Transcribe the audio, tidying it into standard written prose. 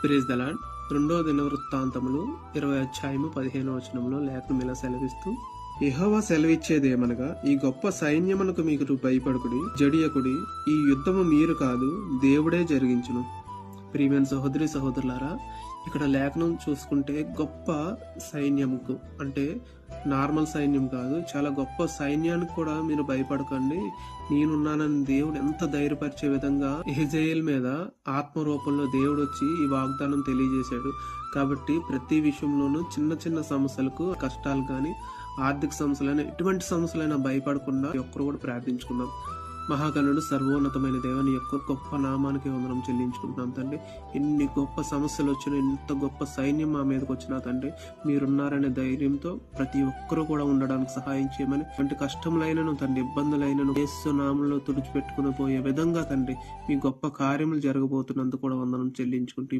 Praise the lord. 2వ దినవృత్తాంతములు 20 అధ్యాయము 15వ వచనంలో లేఖనం ఇలా సెలవిస్తూ, యెహోవా సెలవిచ్చేదేమనగా, ఈ గొప్ప సైన్యమునకు మీరు భయపడకుడి, జడియకుడి, ఈ యుద్ధము మీరు కాదు, దేవుడే జరిగించును. ప్రియమైన సహోదరి సహోదరులారా, ఇక్కడ లేఖనం చూసుకుంటే గొప్ప సైన్యంకు అంటే నార్మల్ సైన్యం కాదు, చాలా గొప్ప సైన్యానికి కూడా మీరు భయపడకండి, నేనున్నానని దేవుడు ఎంత ధైర్యపరిచే విధంగా యెహెజ్కేలు మీద ఆత్మ రూపంలో దేవుడు వచ్చి ఈ వాగ్దానం తెలియజేశాడు. కాబట్టి ప్రతి విషయంలోనూ చిన్న చిన్న సమస్యలకు, కష్టాలు కానీ, ఆర్థిక సమస్యలైనా, ఎటువంటి సమస్యలైనా భయపడకుండా ఒక్కరు కూడా ప్రార్థించుకుందాం. మహాగణుడు సర్వోన్నతమైన దేవుని యొక్క గొప్ప నామానికి వందనం చెల్లించుకుంటున్నాం తండ్రి. ఎన్ని గొప్ప సమస్యలు వచ్చినా, ఎంత గొప్ప సైన్యం మా మీదకి వచ్చినా తండ్రి, మీరున్నారనే ధైర్యంతో ప్రతి ఒక్కరూ కూడా ఉండడానికి సహాయం చేయమని, అంటే కష్టములైనను తండ్రి, ఇబ్బందులైనను యేసు నామములో తుడిచిపెట్టుకుని పోయే విధంగా తండ్రి మీ గొప్ప కార్యములు జరగబోతున్నందుకు కూడా వందనం చెల్లించుకుంటూ